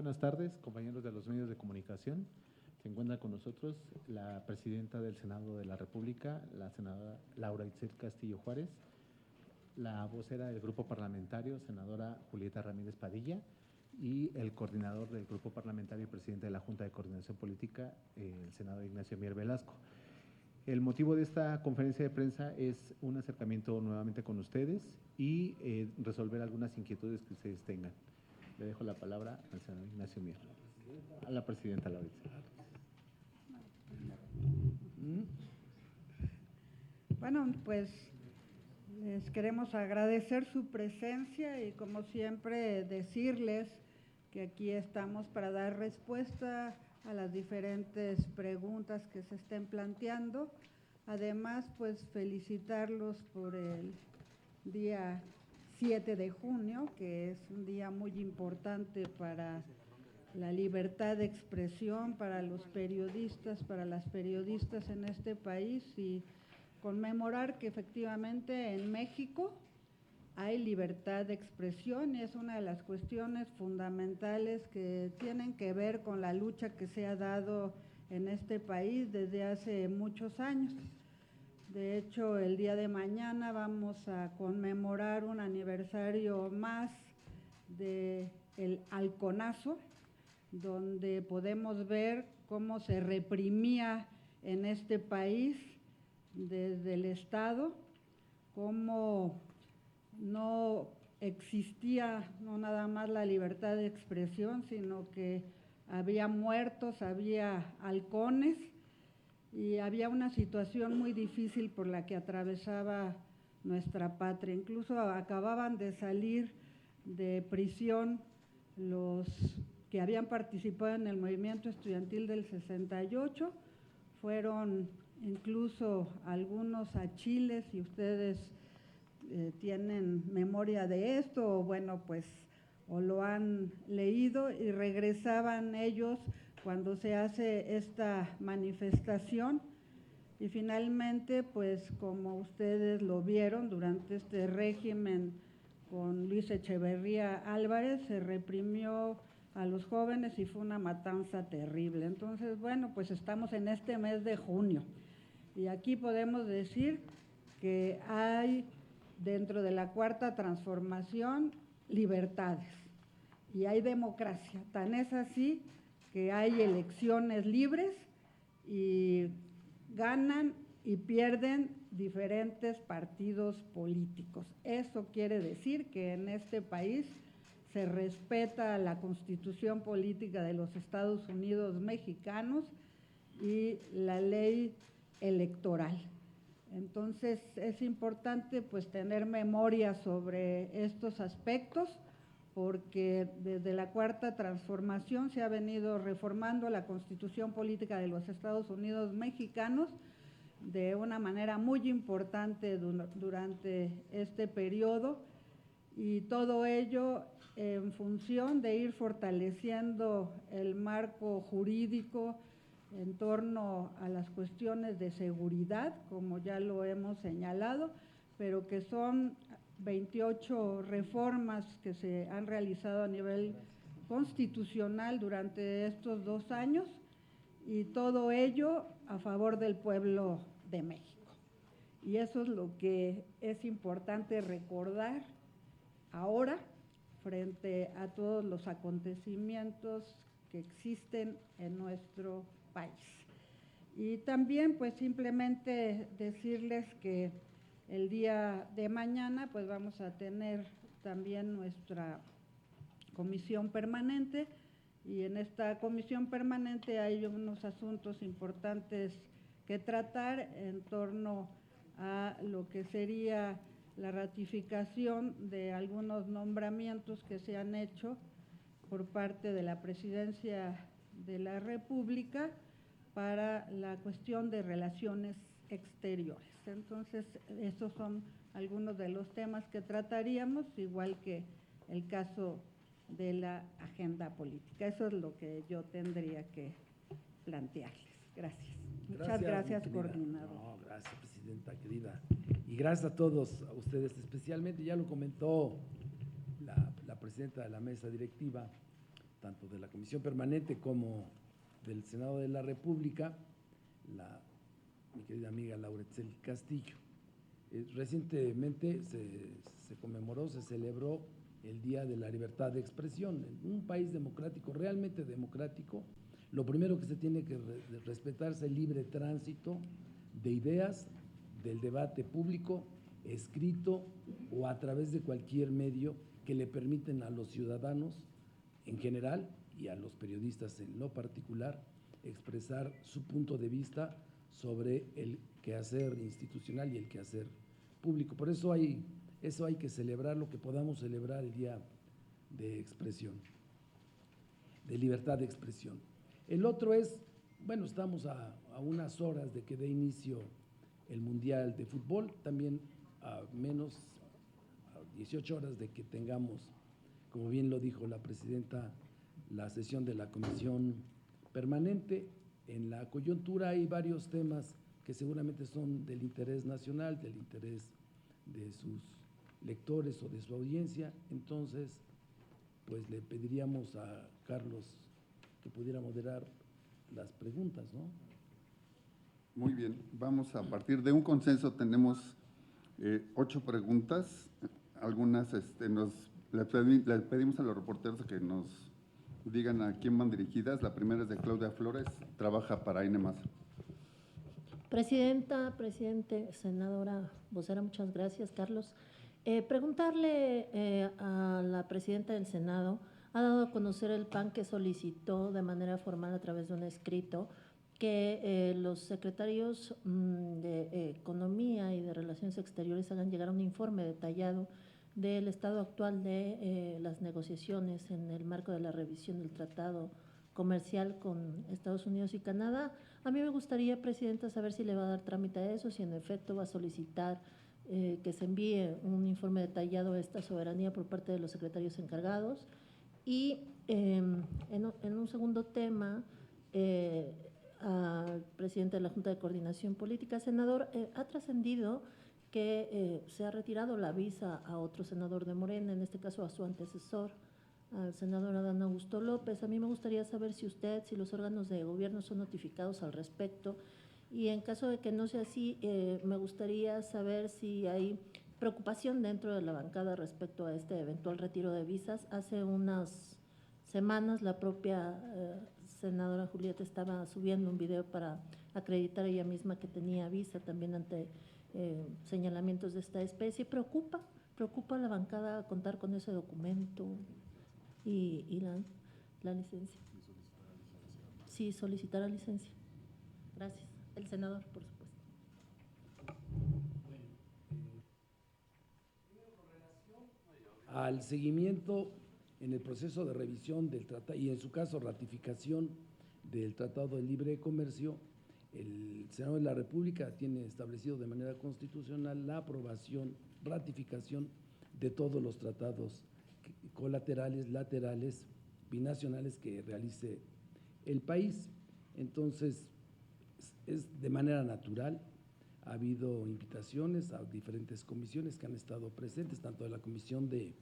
buenas tardes, compañeros de los medios de comunicación. Se encuentra con nosotros la presidenta del Senado de la República, la senadora Laura Itzel Castillo Juárez, la vocera del grupo parlamentario, senadora Julieta Ramírez Padilla, y el coordinador del grupo parlamentario y presidente de la Junta de Coordinación Política, el senador Ignacio Mier Velasco. El motivo de esta conferencia de prensa es un acercamiento nuevamente con ustedes y resolver algunas inquietudes que ustedes tengan. Le dejo la palabra al senador Ignacio Mier. A la presidenta Laura Itzel. Bueno, pues les queremos agradecer su presencia y como siempre decirles que aquí estamos para dar respuesta a las diferentes preguntas que se estén planteando. Además, pues felicitarlos por el día 7 de junio, que es un día muy importante para la libertad de expresión, para los periodistas, para las periodistas en este país, y conmemorar que efectivamente en México hay libertad de expresión y es una de las cuestiones fundamentales que tienen que ver con la lucha que se ha dado en este país desde hace muchos años. De hecho, el día de mañana vamos a conmemorar un aniversario más del halconazo, donde podemos ver cómo se reprimía en este país desde el Estado, cómo no existía no nada más la libertad de expresión, sino que había muertos, había halcones y había una situación muy difícil por la que atravesaba nuestra patria. Incluso acababan de salir de prisión los que habían participado en el movimiento estudiantil del 68, fueron incluso algunos a Chile, si ustedes tienen memoria de esto, o bueno, pues, o lo han leído, y regresaban ellos cuando se hace esta manifestación, y finalmente, pues, como ustedes lo vieron durante este régimen con Luis Echeverría Álvarez, se reprimió a los jóvenes y fue una matanza terrible. Entonces, bueno, pues estamos en este mes de junio y aquí podemos decir que hay dentro de la Cuarta Transformación libertades y hay democracia. Tan es así que hay elecciones libres y ganan y pierden diferentes partidos políticos. Eso quiere decir que en este país se respeta la Constitución Política de los Estados Unidos mexicanos y la ley electoral. Entonces es importante pues tener memoria sobre estos aspectos, porque desde la Cuarta Transformación se ha venido reformando la Constitución Política de los Estados Unidos mexicanos de una manera muy importante durante este periodo, y todo ello en función de ir fortaleciendo el marco jurídico en torno a las cuestiones de seguridad, como ya lo hemos señalado, pero que son 28 reformas que se han realizado a nivel constitucional durante estos 2 años, y todo ello a favor del pueblo de México. Y eso es lo que es importante recordar ahora frente a todos los acontecimientos que existen en nuestro país. Y también pues simplemente decirles que el día de mañana pues vamos a tener también nuestra comisión permanente, y en esta comisión permanente hay unos asuntos importantes que tratar en torno a lo que sería la ratificación de algunos nombramientos que se han hecho por parte de la Presidencia de la República para la cuestión de relaciones exteriores. Entonces, estos son algunos de los temas que trataríamos, igual que el caso de la agenda política. Eso es lo que yo tendría que plantearles. Gracias. Muchas gracias, coordinador. No, gracias, presidenta querida. Y gracias a todos, a ustedes especialmente, ya lo comentó la presidenta de la mesa directiva, tanto de la Comisión Permanente como del Senado de la República, mi querida amiga Laura Itzel Castillo. Recientemente se conmemoró, se celebró el Día de la Libertad de Expresión. En un país democrático, realmente democrático, lo primero que se tiene que respetar es el libre tránsito de ideas, del debate público, escrito o a través de cualquier medio que le permiten a los ciudadanos en general y a los periodistas en lo particular expresar su punto de vista sobre el quehacer institucional y el quehacer público. Por eso eso hay que celebrar, lo que podamos celebrar el Día de Expresión, de libertad de expresión. El otro es, bueno, estamos a unas horas de que dé inicio el Mundial de Fútbol, también a 18 horas de que tengamos, como bien lo dijo la presidenta, la sesión de la Comisión Permanente. En la coyuntura hay varios temas que seguramente son del interés nacional, del interés de sus lectores o de su audiencia. Entonces, pues le pediríamos a Carlos que pudiera moderar las preguntas, ¿no? Muy bien, vamos a partir de un consenso, tenemos 8 preguntas, algunas le pedimos a los reporteros que nos digan a quién van dirigidas. La primera es de Claudia Flores, trabaja para INE+. Presidenta, presidente, senadora, vocera, muchas gracias, Carlos. Preguntarle a la presidenta del Senado, ha dado a conocer el PAN que solicitó de manera formal a través de un escrito que los secretarios de Economía y de Relaciones Exteriores hagan llegar un informe detallado del estado actual de las negociaciones en el marco de la revisión del tratado comercial con Estados Unidos y Canadá. A mí me gustaría, presidenta, saber si le va a dar trámite a eso, si en efecto va a solicitar que se envíe un informe detallado a esta soberanía por parte de los secretarios encargados. Y en un segundo tema, al presidente de la Junta de Coordinación Política, senador, ha trascendido que se ha retirado la visa a otro senador de Morena, en este caso a su antecesor, al senador Adán Augusto López. A mí me gustaría saber si usted, si los órganos de gobierno son notificados al respecto, y en caso de que no sea así, me gustaría saber si hay preocupación dentro de la bancada respecto a este eventual retiro de visas. Hace unas semanas la propia senadora Julieta estaba subiendo un video para acreditar ella misma que tenía visa también ante señalamientos de esta especie. ¿Preocupa a la bancada contar con ese documento y la licencia? Sí, solicitar la licencia. Gracias. El senador, por supuesto. Al seguimiento en el proceso de revisión del tratado y en su caso ratificación del Tratado de Libre Comercio, el Senado de la República tiene establecido de manera constitucional la aprobación, ratificación de todos los tratados colaterales, laterales, binacionales que realice el país. Entonces, es de manera natural. Ha habido invitaciones a diferentes comisiones que han estado presentes, tanto de la Comisión de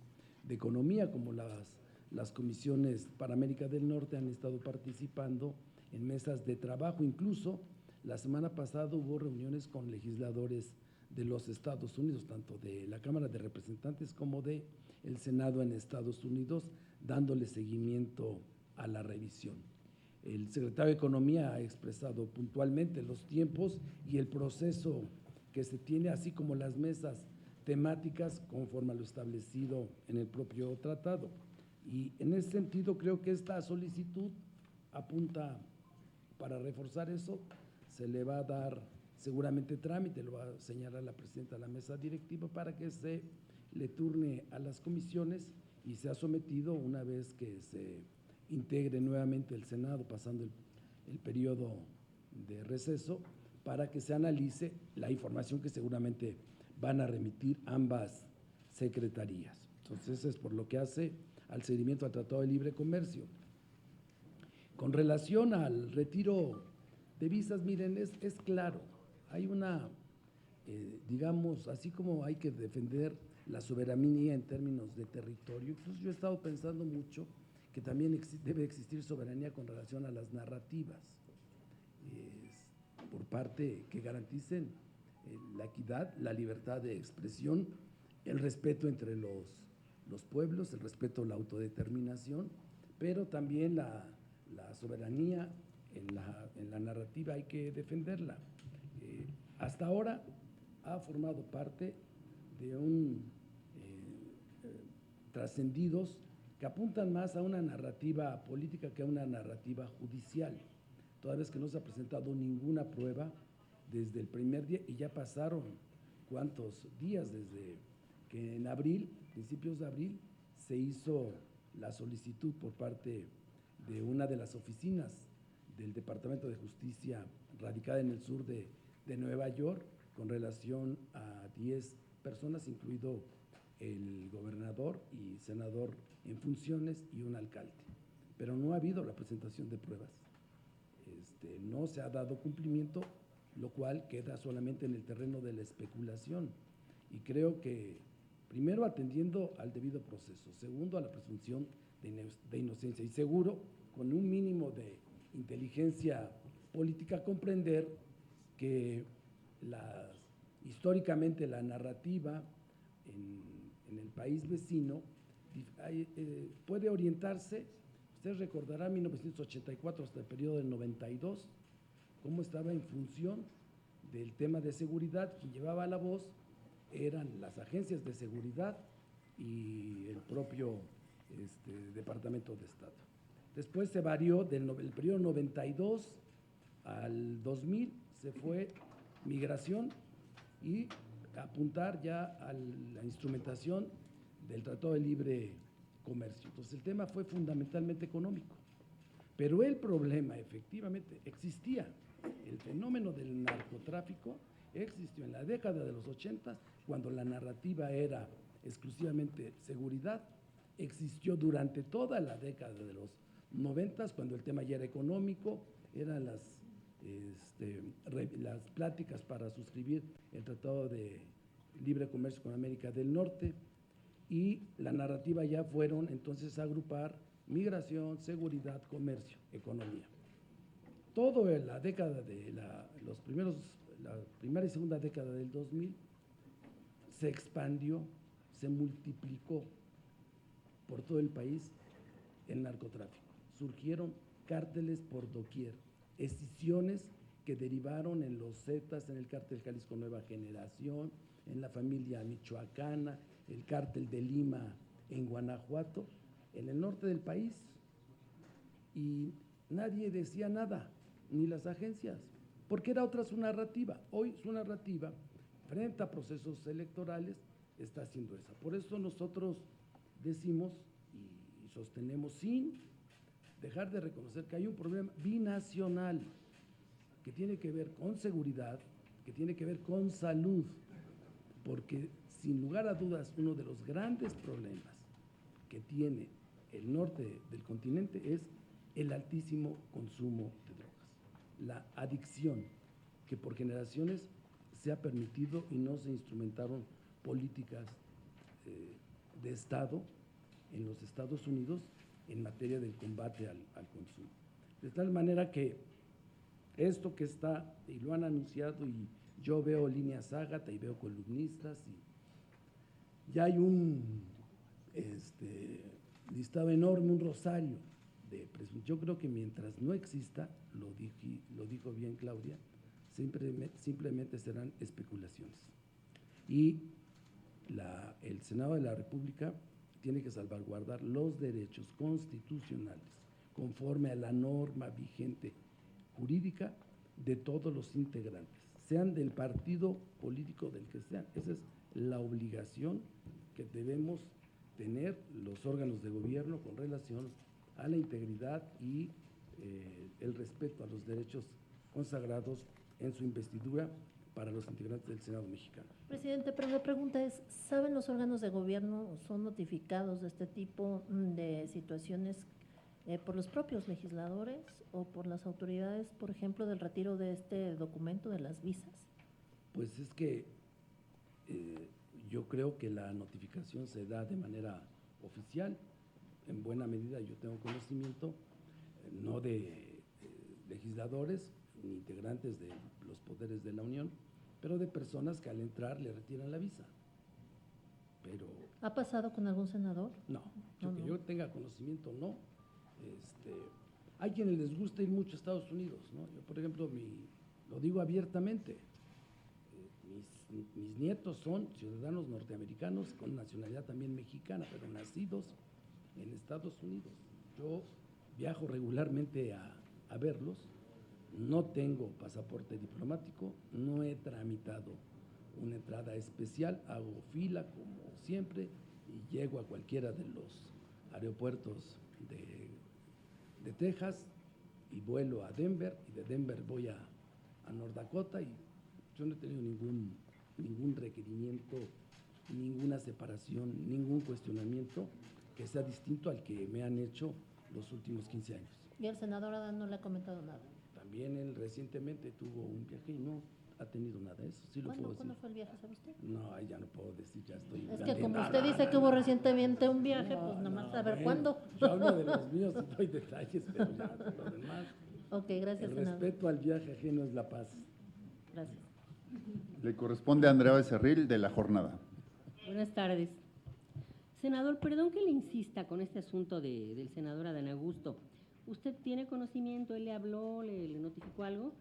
Economía como las comisiones para América del Norte han estado participando en mesas de trabajo. Incluso la semana pasada hubo reuniones con legisladores de los Estados Unidos, tanto de la Cámara de Representantes como del Senado en Estados Unidos, dándole seguimiento a la revisión. El secretario de Economía ha expresado puntualmente los tiempos y el proceso que se tiene, así como las mesas temáticas conforme a lo establecido en el propio tratado. Y en ese sentido creo que esta solicitud apunta para reforzar eso. Se le va a dar seguramente trámite, lo va a señalar la presidenta de la mesa directiva para que se le turne a las comisiones y sea sometido una vez que se integre nuevamente el Senado, pasando el periodo de receso, para que se analice la información que seguramente van a remitir ambas secretarías. Entonces, es por lo que hace al seguimiento al Tratado de Libre Comercio. Con relación al retiro de visas, miren, es claro, hay una, digamos, así como hay que defender la soberanía en términos de territorio, incluso yo he estado pensando mucho que también debe existir soberanía con relación a las narrativas, por parte que garanticen la equidad, la libertad de expresión, el respeto entre los pueblos, el respeto a la autodeterminación, pero también la soberanía en la narrativa hay que defenderla. Hasta ahora ha formado parte de trascendidos que apuntan más a una narrativa política que a una narrativa judicial, toda vez que no se ha presentado ninguna prueba desde el primer día, y ya pasaron cuántos días desde que en abril, principios de abril, se hizo la solicitud por parte de una de las oficinas del Departamento de Justicia radicada en el sur de Nueva York con relación a 10 personas, incluido el gobernador y senador en funciones y un alcalde. Pero no ha habido la presentación de pruebas. No se ha dado cumplimiento, lo cual queda solamente en el terreno de la especulación. Y creo que, primero, atendiendo al debido proceso, segundo, a la presunción de inocencia, y seguro, con un mínimo de inteligencia política, comprender que históricamente la narrativa en el país vecino puede orientarse. Usted recordará 1984 hasta el periodo del 92, cómo estaba en función del tema de seguridad. Quien llevaba la voz eran las agencias de seguridad y el propio Departamento de Estado. Después se varió del periodo 92 al 2000, se fue migración y apuntar ya a la instrumentación del Tratado de Libre Comercio. Entonces el tema fue fundamentalmente económico, pero el problema efectivamente existía. El fenómeno del narcotráfico existió en la década de los 80, cuando la narrativa era exclusivamente seguridad, existió durante toda la década de los 90, cuando el tema ya era económico, eran las pláticas para suscribir el Tratado de Libre Comercio con América del Norte, y la narrativa ya fueron entonces a agrupar migración, seguridad, comercio, economía. Todo en la década de la primera y segunda década del 2000 se expandió, se multiplicó por todo el país el narcotráfico. Surgieron cárteles por doquier, escisiones que derivaron en los Zetas, en el cártel Jalisco Nueva Generación, en la familia michoacana, el cártel de Lima en Guanajuato, en el norte del país, y nadie decía nada, ni las agencias, porque era otra su narrativa. Hoy su narrativa, frente a procesos electorales, está haciendo esa. Por eso nosotros decimos y sostenemos, sin dejar de reconocer, que hay un problema binacional que tiene que ver con seguridad, que tiene que ver con salud, porque sin lugar a dudas uno de los grandes problemas que tiene el norte del continente es el altísimo consumo de drogas, la adicción que por generaciones se ha permitido y no se instrumentaron políticas de Estado en los Estados Unidos en materia del combate al consumo. De tal manera que esto que está, y lo han anunciado, y yo veo líneas Ágata y veo columnistas, y ya hay un listado enorme, un rosario de presunción. Yo creo que mientras no exista, lo dijo bien Claudia, simplemente serán especulaciones. Y el Senado de la República tiene que salvaguardar los derechos constitucionales conforme a la norma vigente jurídica de todos los integrantes, sean del partido político del que sean. Esa es la obligación que debemos tener los órganos de gobierno con relación a la integridad y el respeto a los derechos consagrados en su investidura para los integrantes del Senado mexicano. Presidente, pero la pregunta es, ¿saben los órganos de gobierno o son notificados de este tipo de situaciones por los propios legisladores o por las autoridades, por ejemplo, del retiro de este documento de las visas? Pues es que yo creo que la notificación se da de manera oficial. en buena medida yo tengo conocimiento, no de legisladores ni integrantes de los poderes de la Unión, pero de personas que al entrar le retiran la visa. Pero ¿Ha pasado con algún senador? no, No, que no. yo tenga conocimiento, no. Hay quienes les gusta ir mucho a Estados Unidos, ¿no? Yo, por ejemplo, lo digo abiertamente, mis nietos son ciudadanos norteamericanos con nacionalidad también mexicana, pero nacidos en Estados Unidos. Yo viajo regularmente a verlos, no tengo pasaporte diplomático, no he tramitado una entrada especial, hago fila como siempre y llego a cualquiera de los aeropuertos de Texas y vuelo a Denver, y de Denver voy a North Dakota, y yo no he tenido ningún requerimiento, ninguna separación, ningún cuestionamiento que sea distinto al que me han hecho los últimos 15 años. ¿Y el senador Adán no le ha comentado nada? También él recientemente tuvo un viaje y no ha tenido nada de eso, sí lo puedo decir. ¿Cuándo fue el viaje, sabe usted? No, ahí ya no puedo decir, ya estoy… Es que como usted dice que hubo recientemente un viaje, pues nada más a ver bueno, cuándo. Yo hablo de los míos y doy detalles, pero ya de lo demás. Ok, gracias, El senador. respeto al viaje ajeno es la paz. Gracias. Le corresponde a Andrea Becerril de La Jornada. Buenas tardes. Senador, perdón que le insista con este asunto del senador Adán Augusto. ¿Usted tiene conocimiento, él le habló, le notificó algo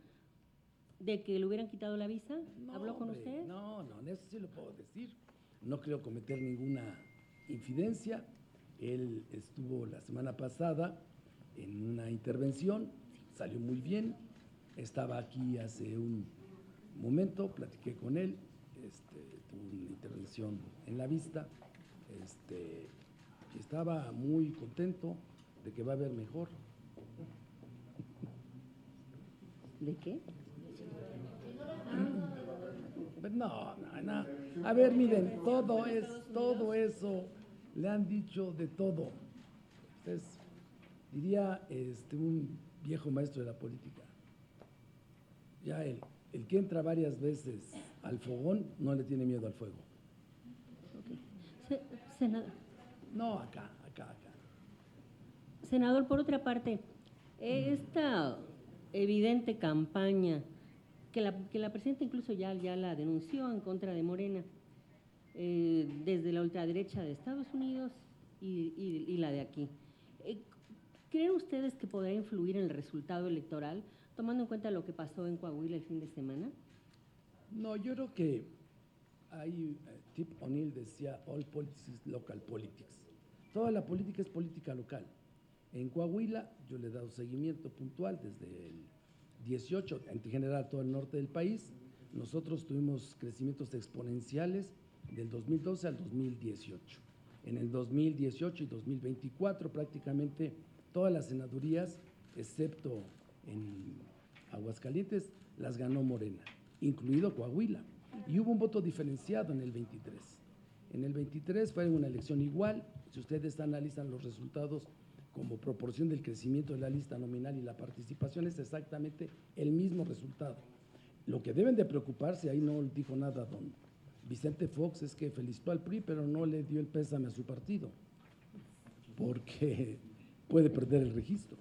de que le hubieran quitado la visa? No, ¿Habló con hombre, usted? No, eso sí lo puedo decir. No creo cometer ninguna infidencia. Él estuvo la semana pasada en una intervención, salió muy bien. Estaba aquí hace un momento, platiqué con él, tuvo una intervención en la vista, y estaba muy contento de que va a haber mejor. ¿De qué? No. A ver, miren, todo eso, le han dicho de todo. Entonces, diría un viejo maestro de la política, ya el que entra varias veces al fogón no le tiene miedo al fuego. Senador. No, acá. Senador, por otra parte, esta evidente campaña que la presidenta incluso ya la denunció en contra de Morena, desde la ultraderecha de Estados Unidos y la de aquí. ¿Creen ustedes que podrá influir en el resultado electoral, tomando en cuenta lo que pasó en Coahuila el fin de semana? No, yo creo que Tip O'Neill decía, all politics is local politics. Toda la política es política local. En Coahuila yo le he dado seguimiento puntual desde el 18, en general todo el norte del país. Nosotros tuvimos crecimientos exponenciales del 2012 al 2018. En el 2018 y 2024 prácticamente todas las senadurías, excepto en Aguascalientes, las ganó Morena, incluido Coahuila. Y hubo un voto diferenciado en el 23. En el 23 fue una elección igual. Si ustedes analizan los resultados como proporción del crecimiento de la lista nominal y la participación, es exactamente el mismo resultado. Lo que deben de preocuparse, ahí no dijo nada don Vicente Fox, es que felicitó al PRI, pero no le dio el pésame a su partido, porque puede perder el registro.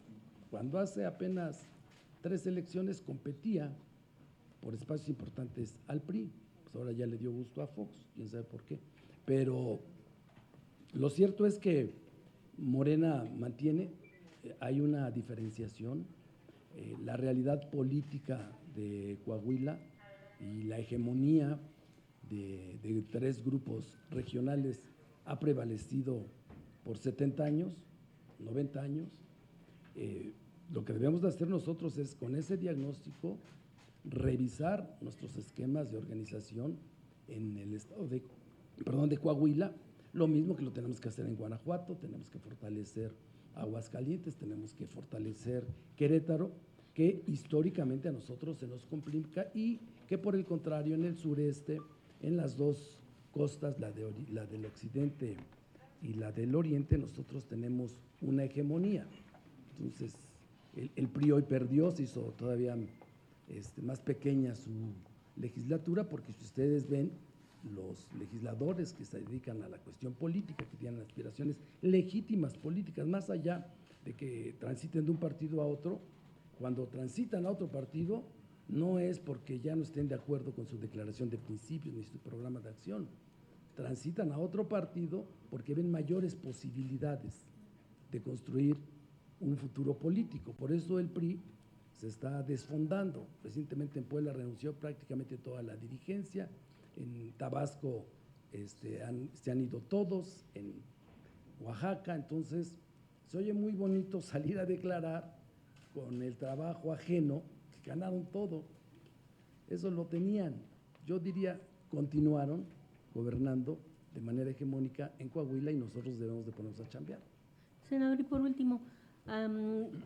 Cuando hace apenas 3 elecciones competía por espacios importantes al PRI, pues ahora ya le dio gusto a Fox, quién sabe por qué. Pero lo cierto es que Morena mantiene, hay una diferenciación, la realidad política de Coahuila y la hegemonía de 3 grupos regionales ha prevalecido por 70 años, 90 años. Lo que debemos de hacer nosotros es, con ese diagnóstico, revisar nuestros esquemas de organización en el estado de Coahuila, lo mismo que lo tenemos que hacer en Guanajuato, tenemos que fortalecer Aguascalientes, tenemos que fortalecer Querétaro, que históricamente a nosotros se nos complica, y que por el contrario en el sureste, en las 2 costas, la del occidente y la del oriente, nosotros tenemos una hegemonía. Entonces, el PRI hoy perdió, se hizo todavía más pequeña su legislatura, porque si ustedes ven, los legisladores que se dedican a la cuestión política, que tienen aspiraciones legítimas políticas, más allá de que transiten de un partido a otro, cuando transitan a otro partido, no es porque ya no estén de acuerdo con su declaración de principios ni su programa de acción. Transitan a otro partido porque ven mayores posibilidades de construir un futuro político. Por eso el PRI se está desfondando. Recientemente en Puebla renunció prácticamente toda la dirigencia. En Tabasco se han ido todos, en Oaxaca. Entonces, se oye muy bonito salir a declarar con el trabajo ajeno, que ganaron todo. Eso lo tenían. Yo diría, continuaron gobernando de manera hegemónica en Coahuila y nosotros debemos de ponernos a chambear. Senador, y por último,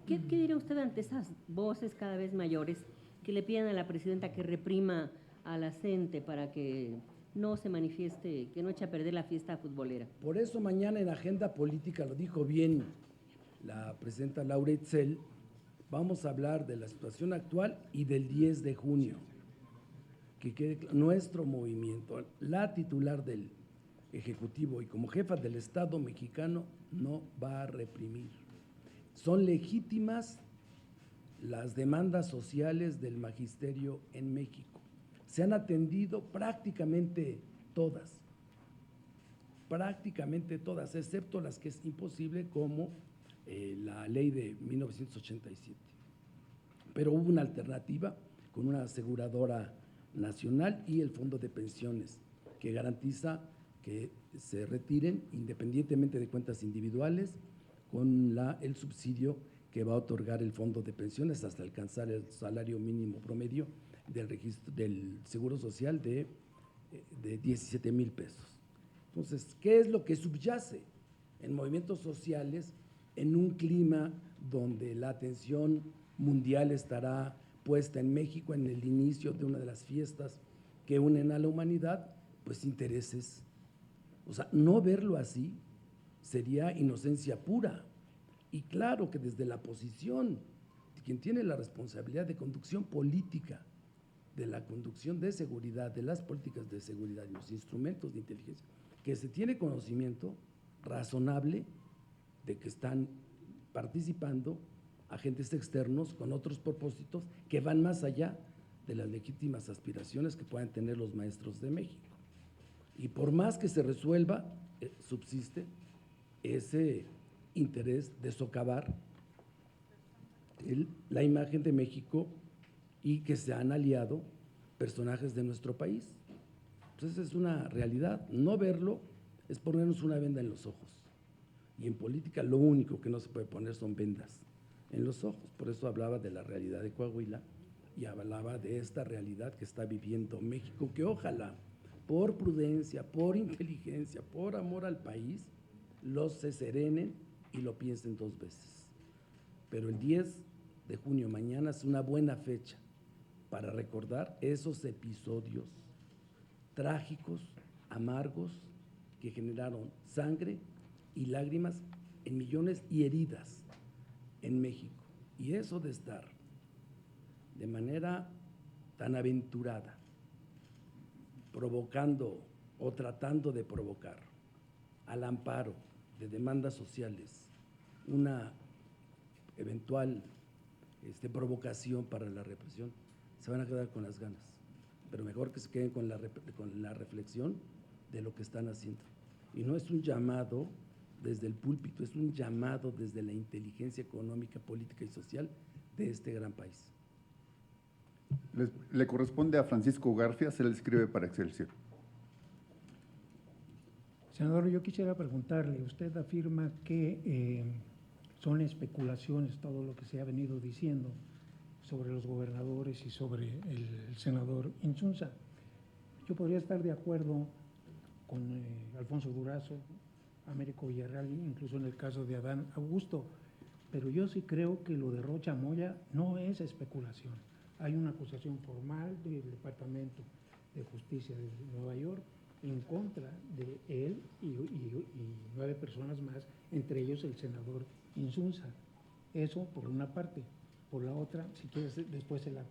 ¿qué diría usted ante esas voces cada vez mayores que le piden a la presidenta que reprima a la gente para que no se manifieste, que no eche a perder la fiesta futbolera? Por eso mañana en agenda política, lo dijo bien la presidenta Laura Itzel, vamos a hablar de la situación actual y del 10 de junio. Que quede nuestro movimiento, la titular del Ejecutivo y como jefa del Estado mexicano no va a reprimir. Son legítimas las demandas sociales del magisterio en México. Se han atendido prácticamente todas, excepto las que es imposible, como la ley de 1987. Pero hubo una alternativa con una aseguradora nacional y el fondo de pensiones que garantiza que se retiren independientemente de cuentas individuales con el subsidio que va a otorgar el fondo de pensiones hasta alcanzar el salario mínimo promedio del Seguro Social de 17,000 pesos. Entonces, ¿qué es lo que subyace en movimientos sociales en un clima donde la atención mundial estará puesta en México en el inicio de una de las fiestas que unen a la humanidad? Pues intereses. O sea, no verlo así sería inocencia pura. Y claro que desde la posición de quien tiene la responsabilidad de conducción política, de la conducción de seguridad, de las políticas de seguridad y los instrumentos de inteligencia, que se tiene conocimiento razonable de que están participando agentes externos con otros propósitos que van más allá de las legítimas aspiraciones que puedan tener los maestros de México. Y por más que se resuelva, subsiste ese interés de socavar la imagen de México y que se han aliado personajes de nuestro país. Pues esa es una realidad. No verlo es ponernos una venda en los ojos. Y en política lo único que no se puede poner son vendas en los ojos. Por eso hablaba de la realidad de Coahuila y hablaba de esta realidad que está viviendo México, que ojalá, por prudencia, por inteligencia, por amor al país, los se serenen y lo piensen dos veces. Pero el 10 de junio, mañana, es una buena fecha para recordar esos episodios trágicos, amargos, que generaron sangre y lágrimas en millones y heridas en México. Y eso de estar de manera tan aventurada, provocando o tratando de provocar al amparo de demandas sociales una eventual provocación para la represión, se van a quedar con las ganas. Pero mejor que se queden con la reflexión de lo que están haciendo. Y no es un llamado desde el púlpito, es un llamado desde la inteligencia económica, política y social de este gran país. Le corresponde a Francisco Garfia, se le escribe para Excelsior. Senador, yo quisiera preguntarle, usted afirma que son especulaciones todo lo que se ha venido diciendo sobre los gobernadores y sobre el senador Insunza. Yo podría estar de acuerdo con Alfonso Durazo, Américo Villarreal, incluso en el caso de Adán Augusto, pero yo sí creo que lo de Rocha Moya no es especulación. Hay una acusación formal del Departamento de Justicia de Nueva York en contra de él y 9 personas más, entre ellos el senador Insunza. Eso por una parte. Por la otra, si quieres, después se la…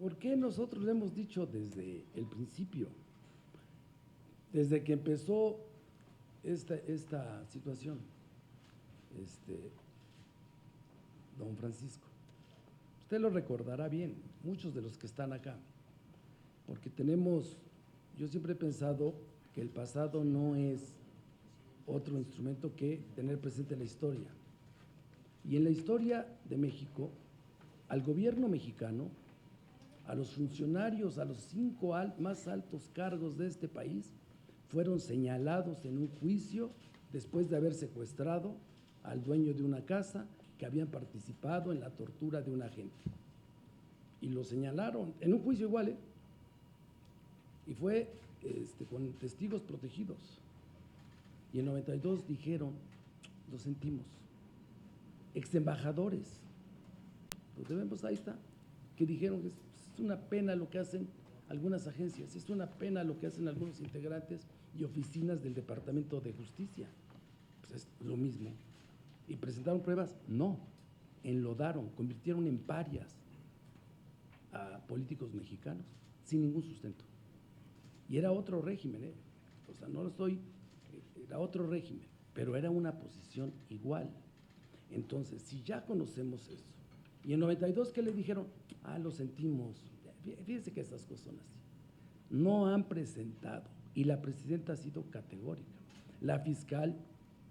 ¿Por qué nosotros lo hemos dicho desde el principio? Desde que empezó esta situación, don Francisco. Usted lo recordará bien, muchos de los que están acá, porque yo siempre he pensado que el pasado no es otro instrumento que tener presente la historia. Y en la historia de México, al gobierno mexicano, a los funcionarios, a los 5 más altos cargos de este país, fueron señalados en un juicio después de haber secuestrado al dueño de una casa que habían participado en la tortura de una gente. Y lo señalaron en un juicio igual, ¿eh? Y fue con testigos protegidos. Y en 92 dijeron, lo sentimos, ex embajadores, los debemos, ahí está, que dijeron que es una pena lo que hacen algunas agencias, es una pena lo que hacen algunos integrantes y oficinas del Departamento de Justicia. Pues es lo mismo. ¿Y presentaron pruebas? No, enlodaron, convirtieron en parias a políticos mexicanos sin ningún sustento. Y era otro régimen, ¿eh? O sea, era otro régimen, pero era una posición igual. Entonces, si ya conocemos eso, y en 92, ¿qué le dijeron? Lo sentimos. Fíjense que esas cosas son así. No han presentado, y la presidenta ha sido categórica, la fiscal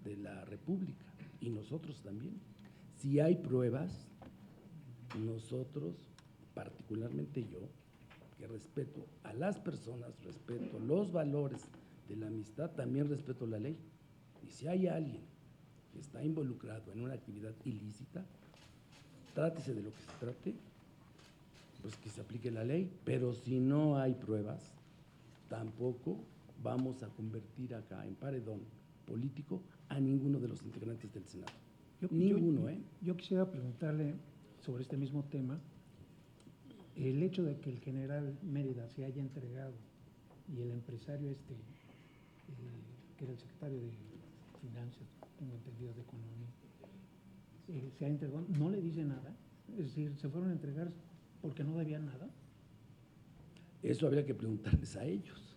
de la República, y nosotros también. Si hay pruebas, nosotros, particularmente yo, que respeto a las personas, respeto los valores de la amistad, también respeto la ley. Y si hay alguien que está involucrado en una actividad ilícita, trátese de lo que se trate, pues que se aplique la ley, pero si no hay pruebas, tampoco vamos a convertir acá en paredón político a ninguno de los integrantes del Senado. Ninguno, ¿eh? Yo quisiera preguntarle sobre este mismo tema, el hecho de que el general Mérida se haya entregado y el empresario que era el secretario de Finanzas, tengo entendido, de Economía, se ha entregado, no le dice nada, es decir, se fueron a entregar porque no debían nada. Eso habría que preguntarles a ellos.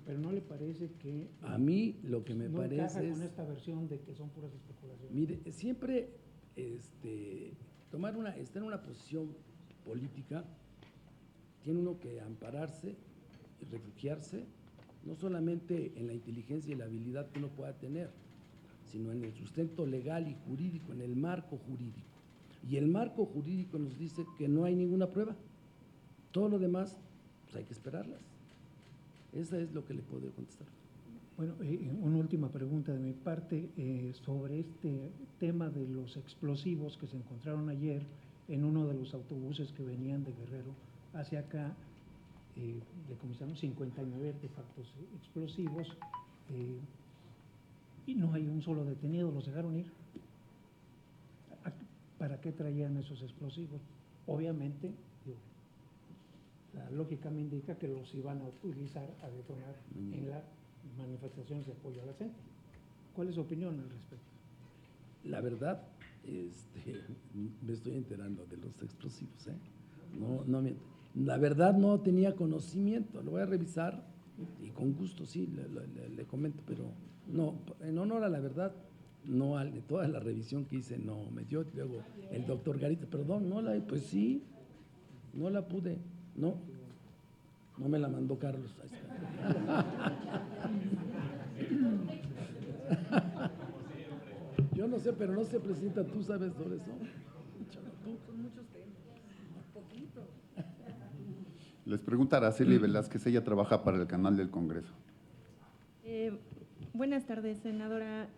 Pero ¿no le parece que a mí lo que me no parece encaja es con esta versión de que son puras especulaciones? Mire, siempre estar en una posición política, tiene uno que ampararse y refugiarse, no solamente en la inteligencia y la habilidad que uno pueda tener, sino en el sustento legal y jurídico, en el marco jurídico. Y el marco jurídico nos dice que no hay ninguna prueba. Todo lo demás, pues hay que esperarlas. Esa es lo que le puedo contestar. Bueno, una última pregunta de mi parte sobre este tema de los explosivos que se encontraron ayer en uno de los autobuses que venían de Guerrero hacia acá. Decomisaron 59 artefactos explosivos y no hay un solo detenido, los dejaron ir. ¿Para qué traían esos explosivos? Obviamente, la lógica me indica que los iban a utilizar, a detonar en las manifestaciones de apoyo a la gente. ¿Cuál es su opinión al respecto? La verdad, me estoy enterando de los explosivos, ¿eh? La verdad no tenía conocimiento, lo voy a revisar y con gusto sí le comento, pero no, en honor a la verdad, no, de toda la revisión que hice, no, me dio luego el doctor Garita, perdón, pues sí, no la pude, no me la mandó Carlos. Ahí está. Yo no sé, pero no se presenta, ¿tú sabes sobre eso? Son muchos temas, poquito. Les pregunta Araceli Velázquez, ella trabaja para el canal del Congreso. Buenas tardes, senadora.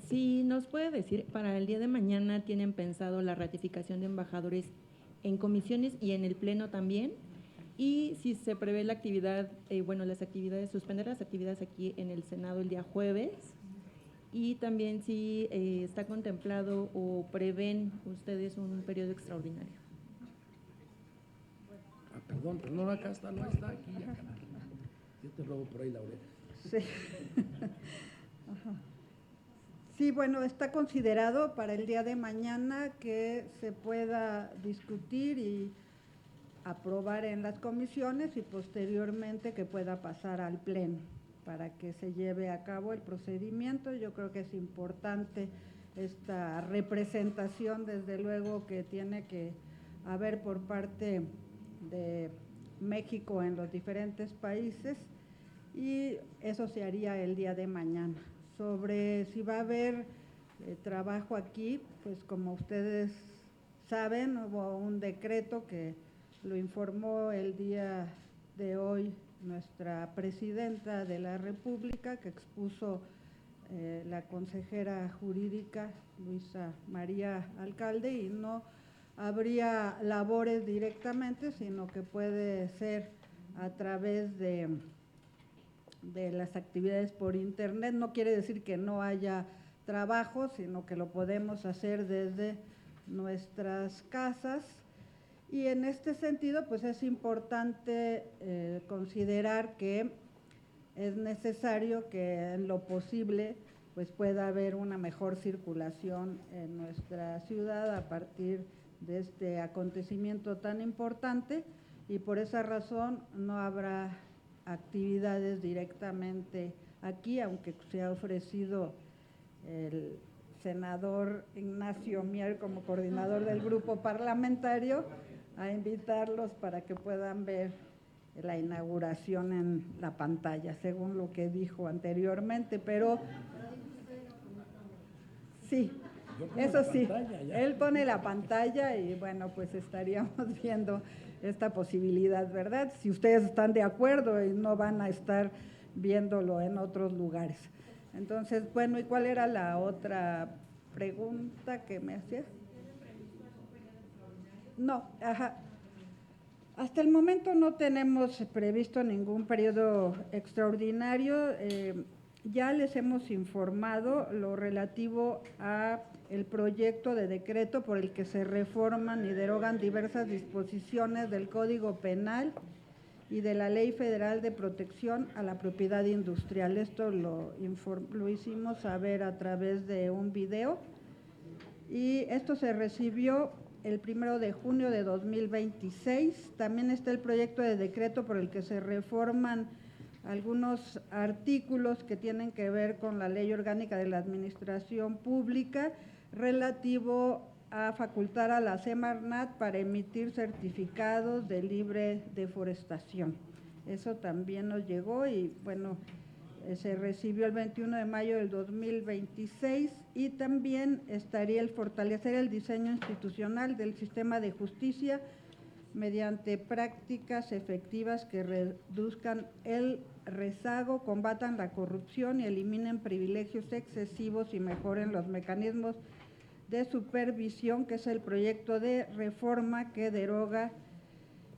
Si nos puede decir, para el día de mañana tienen pensado la ratificación de embajadores en comisiones y en el Pleno también, y si se prevé la actividad, suspender las actividades aquí en el Senado el día jueves, y también si está contemplado o prevén ustedes un periodo extraordinario. Perdón, pero no, acá está, no está aquí. Acá. Yo te robo por ahí la oreja. Sí. Ajá. Sí, bueno, está considerado para el día de mañana que se pueda discutir y aprobar en las comisiones y posteriormente que pueda pasar al pleno para que se lleve a cabo el procedimiento. Yo creo que es importante esta representación, desde luego, que tiene que haber por parte de México en los diferentes países, y eso se haría el día de mañana. Sobre si va a haber trabajo aquí, pues como ustedes saben, hubo un decreto que lo informó el día de hoy nuestra presidenta de la República, que expuso la consejera jurídica Luisa María Alcalde, y no habría labores directamente, sino que puede ser a través de las actividades por internet. No quiere decir que no haya trabajo, sino que lo podemos hacer desde nuestras casas. Y en este sentido, pues es importante considerar que es necesario que en lo posible pues pueda haber una mejor circulación en nuestra ciudad a partir de este acontecimiento tan importante, y por esa razón no habrá actividades directamente aquí, aunque se ha ofrecido el senador Ignacio Mier como coordinador del grupo parlamentario a invitarlos para que puedan ver la inauguración en la pantalla, según lo que dijo anteriormente, pero sí, eso sí, él pone la pantalla y bueno, pues estaríamos viendo esta posibilidad, ¿verdad? Si ustedes están de acuerdo y no van a estar viéndolo en otros lugares. Entonces, bueno, ¿y cuál era la otra pregunta que me hacías? No, ajá. Hasta el momento no tenemos previsto ningún periodo extraordinario. Ya les hemos informado lo relativo a el proyecto de decreto por el que se reforman y derogan diversas disposiciones del Código Penal y de la Ley Federal de Protección a la Propiedad Industrial. Esto lo hicimos saber a través de un video, y esto se recibió el 1 de junio de 2026. También está el proyecto de decreto por el que se reforman algunos artículos que tienen que ver con la Ley Orgánica de la Administración Pública, relativo a facultar a la Semarnat para emitir certificados de libre deforestación. Eso también nos llegó y bueno, se recibió el 21 de mayo del 2026, y también estaría el fortalecer el diseño institucional del sistema de justicia mediante prácticas efectivas que reduzcan el rezago, combatan la corrupción y eliminen privilegios excesivos y mejoren los mecanismos de supervisión, que es el proyecto de reforma que deroga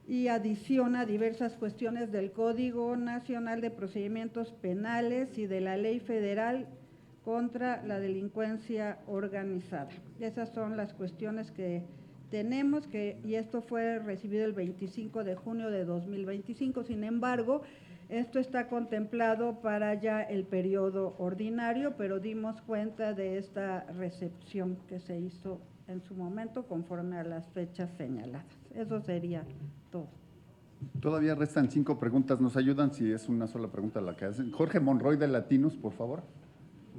y adiciona diversas cuestiones del Código Nacional de Procedimientos Penales y de la Ley Federal contra la Delincuencia Organizada. Esas son las cuestiones que tenemos, y esto fue recibido el 25 de junio de 2025. Sin embargo, esto está contemplado para ya el periodo ordinario, pero dimos cuenta de esta recepción que se hizo en su momento conforme a las fechas señaladas. Eso sería todo. Todavía restan 5 preguntas. ¿Nos ayudan si es una sola pregunta la que hacen? Jorge Monroy de Latinos, por favor.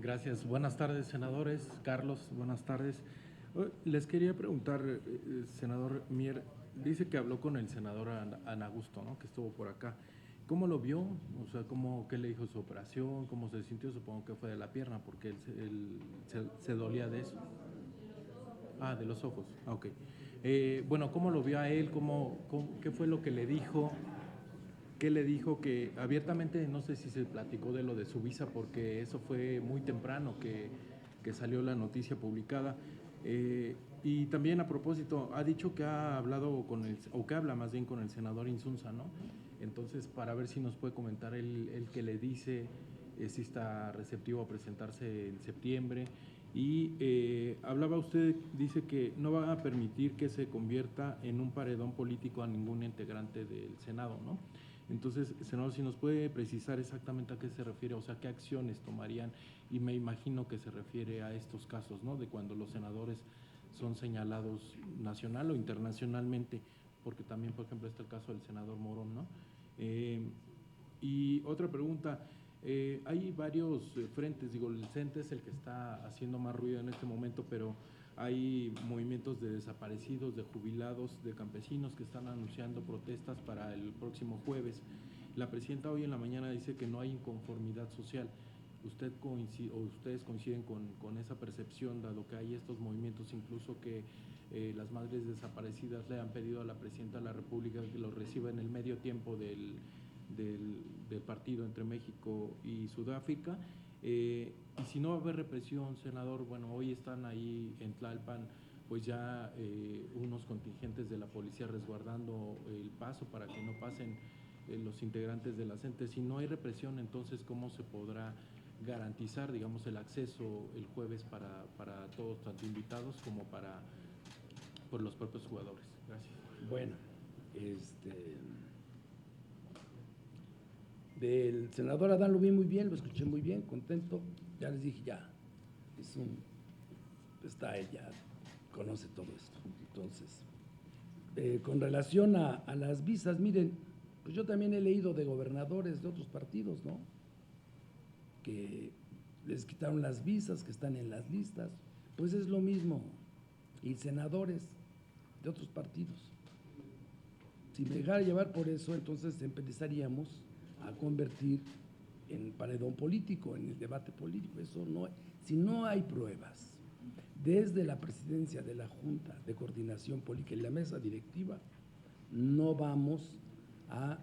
Gracias. Buenas tardes, senadores. Carlos, buenas tardes. Les quería preguntar, senador Mier, dice que habló con el senador Ana Augusto, ¿no?, que estuvo por acá. ¿Cómo lo vio? O sea, ¿qué le dijo su operación? ¿Cómo se sintió? Supongo que fue de la pierna, porque él se dolía de eso. Ah, de los ojos. Ah, ok. Bueno, ¿cómo lo vio a él? ¿Qué fue lo que le dijo? ¿Qué le dijo? Que abiertamente, no sé si se platicó de lo de su visa, porque eso fue muy temprano que salió la noticia publicada. Y también a propósito, ha dicho que ha hablado que habla más bien con el senador Insunza, ¿no? Entonces, para ver si nos puede comentar él qué le dice, si está receptivo a presentarse en septiembre. Y hablaba usted, dice que no va a permitir que se convierta en un paredón político a ningún integrante del Senado, ¿no? Entonces, senador, si nos puede precisar exactamente a qué se refiere, o sea, qué acciones tomarían, y me imagino que se refiere a estos casos, ¿no? De cuando los senadores son señalados nacional o internacionalmente, porque también, por ejemplo, está el caso del senador Morón, ¿no? Y otra pregunta, hay varios frentes, digo, el CENTE es el que está haciendo más ruido en este momento, pero hay movimientos de desaparecidos, de jubilados, de campesinos que están anunciando protestas para el próximo jueves. La presidenta hoy en la mañana dice que no hay inconformidad social. ¿Usted coincide, o ustedes coinciden con esa percepción, dado que hay estos movimientos, incluso que las madres desaparecidas le han pedido a la presidenta de la República que los reciba en el medio tiempo del partido entre México y Sudáfrica? Y si no va a haber represión, senador, bueno, hoy están ahí en Tlalpan pues ya unos contingentes de la policía resguardando el paso para que no pasen los integrantes de la CENTE. Si no hay represión, entonces ¿cómo se podrá garantizar, digamos, el acceso el jueves para todos, tanto invitados como por los propios jugadores? Gracias. Bueno, del senador Adán lo vi muy bien, lo escuché muy bien, contento. Ya les dije, ya, está él, ya conoce todo esto. Entonces, con relación a las visas, miren, pues yo también he leído de gobernadores de otros partidos, ¿no? Que les quitaron las visas, que están en las listas, pues es lo mismo. Y senadores de otros partidos. Si me dejara llevar por eso, entonces empezaríamos a convertir en paredón político, en el debate político. Eso no, si no hay pruebas desde la presidencia de la Junta de Coordinación Política y la mesa directiva, no vamos a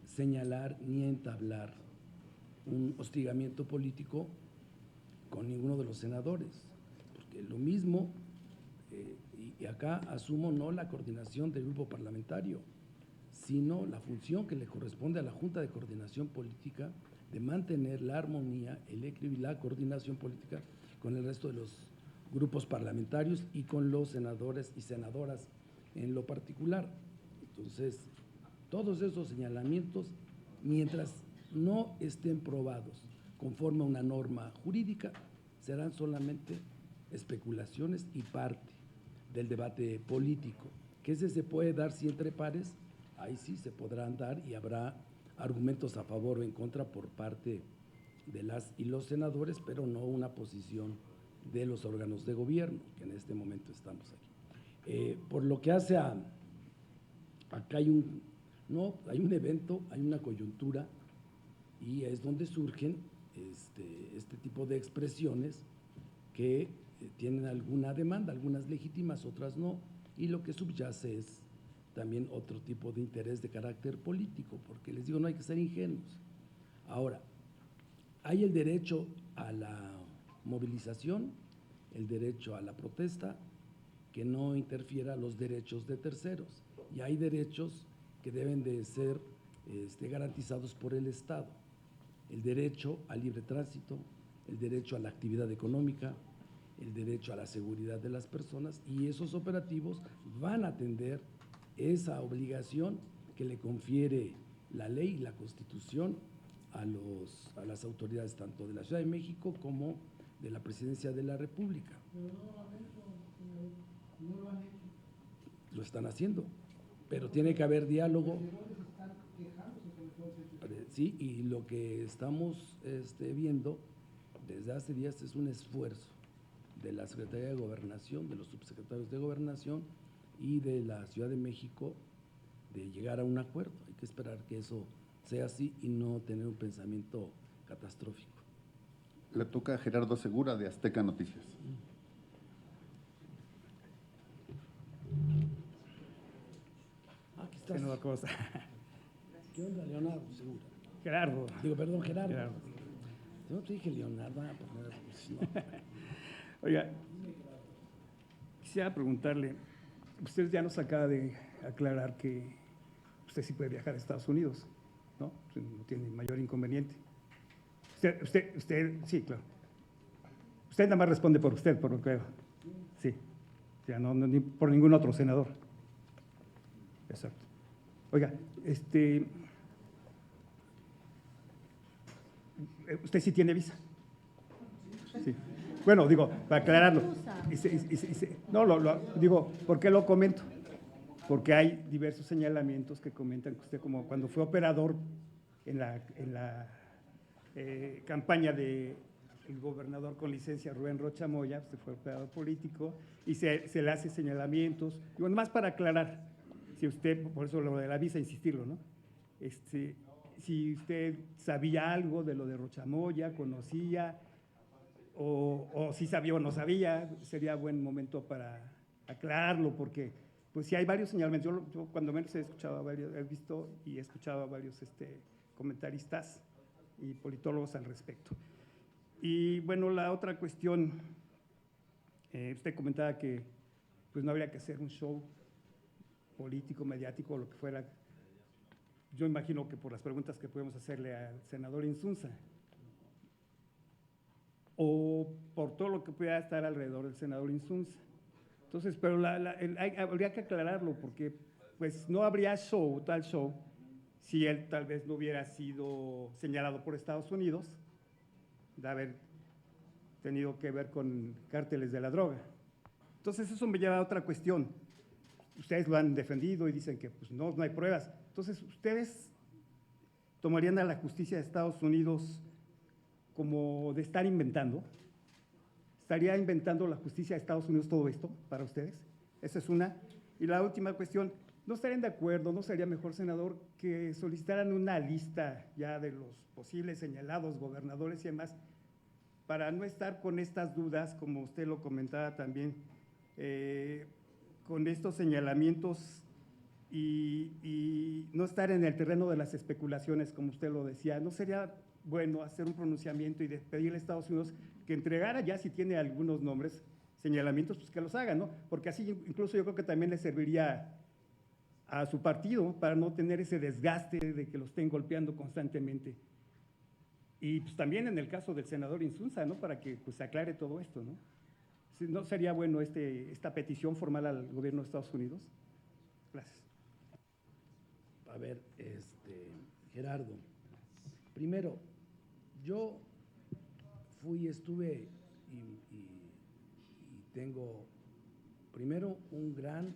señalar ni entablar un hostigamiento político con ninguno de los senadores, porque lo mismo, y acá asumo no la coordinación del grupo parlamentario, sino la función que le corresponde a la Junta de Coordinación Política de mantener la armonía, el equilibrio y la coordinación política con el resto de los grupos parlamentarios y con los senadores y senadoras en lo particular. Entonces, todos esos señalamientos, mientras no estén probados conforme a una norma jurídica, serán solamente especulaciones y parte del debate político, que ese se puede dar si entre pares, ahí sí se podrán dar y habrá argumentos a favor o en contra por parte de las y los senadores, pero no una posición de los órganos de gobierno, que en este momento estamos aquí. Por lo que hace a, acá hay un evento, hay una coyuntura y es donde surgen este tipo de expresiones que tienen alguna demanda, algunas legítimas, otras no, y lo que subyace es también otro tipo de interés de carácter político, porque les digo, no hay que ser ingenuos. Ahora, hay el derecho a la movilización, el derecho a la protesta, que no interfiera a los derechos de terceros, y hay derechos que deben de ser garantizados por el Estado. El derecho al libre tránsito, el derecho a la actividad económica, el derecho a la seguridad de las personas, y esos operativos van a atender esa obligación que le confiere la ley y la Constitución a las autoridades tanto de la Ciudad de México como de la Presidencia de la República. Lo están haciendo, pero tiene que haber diálogo. Sí, y lo que estamos viendo desde hace días es un esfuerzo de la Secretaría de Gobernación, de los subsecretarios de Gobernación y de la Ciudad de México de llegar a un acuerdo. Hay que esperar que eso sea así y no tener un pensamiento catastrófico. Le toca a Gerardo Segura de Azteca Noticias. Aquí estás. Senador Costa. ¿Qué onda, Leonardo Segura? Gerardo. Digo, perdón, Gerardo. Gerardo. No te dije Leonardo, pues no. Oiga, quisiera preguntarle, usted ya nos acaba de aclarar que usted sí puede viajar a Estados Unidos, ¿no? No tiene mayor inconveniente. Usted, sí, claro. Usted nada más responde por usted, por lo que veo. Sí, ya no ni por ningún otro senador. Exacto. Oiga, usted sí tiene visa. Sí. Bueno, digo, para aclararlo. No, digo, ¿por qué lo comento? Porque hay diversos señalamientos que comentan que usted, como cuando fue operador en la campaña del gobernador con licencia Rubén Rocha Moya, usted fue operador político, y se le hace señalamientos. Digo, más para aclarar, si usted, por eso lo de la visa, insistirlo, ¿no? Si usted sabía algo de lo de Rocha Moya, conocía, o si sabía o no sabía, sería buen momento para aclararlo, porque pues sí hay varios señalamientos. Yo cuando menos he visto y he escuchado a varios comentaristas y politólogos al respecto. Y bueno, la otra cuestión, usted comentaba que pues no habría que hacer un show político, mediático, o lo que fuera. Yo imagino que por las preguntas que podemos hacerle al senador Insunza, o por todo lo que pueda estar alrededor del senador Insunza. Entonces, pero habría que aclararlo, porque pues no habría tal show, si él tal vez no hubiera sido señalado por Estados Unidos de haber tenido que ver con cárteles de la droga. Entonces, eso me lleva a otra cuestión. Ustedes lo han defendido y dicen que pues, no hay pruebas. Entonces, ¿ustedes tomarían a la justicia de Estados Unidos como de estar inventando? ¿Estaría inventando la justicia de Estados Unidos todo esto para ustedes? Esa es una. Y la última cuestión, ¿no estarían de acuerdo, no sería mejor, senador, que solicitaran una lista ya de los posibles señalados gobernadores y demás, para no estar con estas dudas, como usted lo comentaba también, con estos señalamientos y no estar en el terreno de las especulaciones, como usted lo decía? ¿No sería bueno hacer un pronunciamiento y pedirle a Estados Unidos que entregara ya, si tiene algunos nombres, señalamientos, pues que los hagan, ¿no? Porque así incluso yo creo que también le serviría a su partido para no tener ese desgaste de que lo estén golpeando constantemente. Y pues también en el caso del senador Insunza, ¿no? Para que pues aclare todo esto, ¿no? ¿No sería bueno esta petición formal al gobierno de Estados Unidos? Gracias. A ver, Gerardo, primero, yo estuve y tengo primero un gran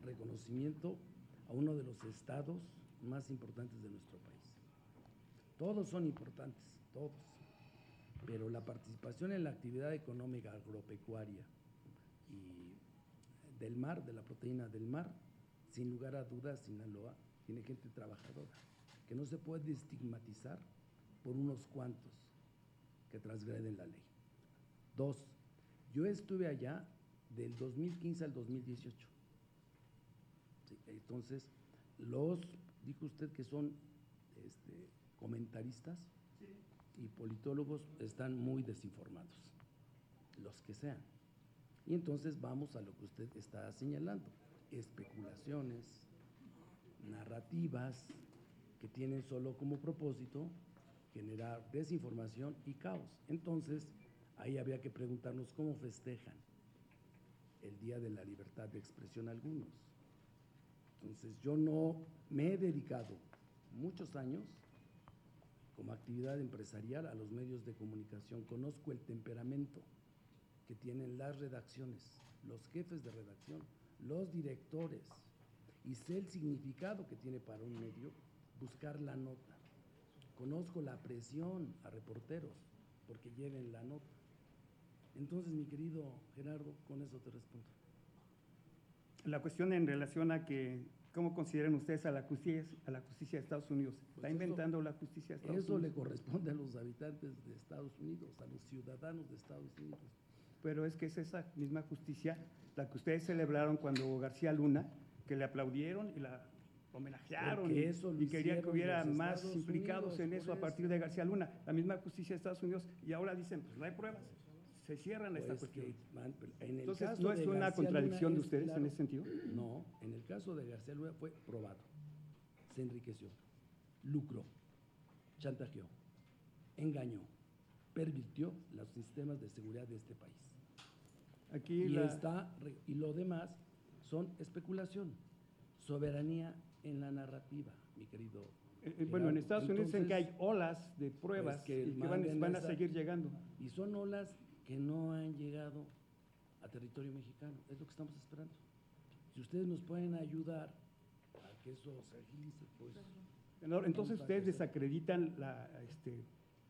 reconocimiento a uno de los estados más importantes de nuestro país. Todos son importantes, todos, pero la participación en la actividad económica agropecuaria y del mar, de la proteína del mar, sin lugar a dudas, Sinaloa tiene gente trabajadora, que no se puede estigmatizar por unos cuantos que transgreden la ley. Dos, yo estuve allá del 2015 al 2018. Sí, entonces, dijo usted que son comentaristas y politólogos, están muy desinformados, los que sean. Y entonces vamos a lo que usted está señalando, especulaciones, narrativas que tienen solo como propósito generar desinformación y caos. Entonces, ahí habría que preguntarnos cómo festejan el Día de la Libertad de Expresión algunos. Entonces, yo no me he dedicado muchos años como actividad empresarial a los medios de comunicación. Conozco el temperamento que tienen las redacciones, los jefes de redacción, los directores, y sé el significado que tiene para un medio buscar la nota. Conozco la presión a reporteros porque lleven la nota. Entonces, mi querido Gerardo, con eso te respondo. La cuestión en relación a que, ¿cómo consideran ustedes a la justicia de Estados Unidos? ¿Está Pues inventando la justicia de Estados Eso Unidos? le corresponde a los habitantes de Estados Unidos, a los ciudadanos de Estados Unidos. Pero es que es esa misma justicia la que ustedes celebraron cuando García Luna, que le aplaudieron y la homenajearon y querían que hubiera más implicados en eso a partir de García Luna. La misma justicia de Estados Unidos, y ahora dicen, pues no hay pruebas, se cierran esta cuestión. Entonces, ¿no es una contradicción de ustedes en ese sentido? No, en el caso de García Luna fue probado, se enriqueció, lucró, chantajeó, engañó, pervirtió los sistemas de seguridad de este país. Y lo demás son especulación, soberanía en la narrativa, mi querido Bueno, en Estados Unidos dicen que hay Entonces, olas de pruebas pues, que y que manden van a esa- seguir llegando. Y son olas que no han llegado a territorio mexicano, es lo que estamos esperando. Si ustedes nos pueden ayudar a que eso se agilice, pues… Senador, entonces vamos a ustedes hacer. desacreditan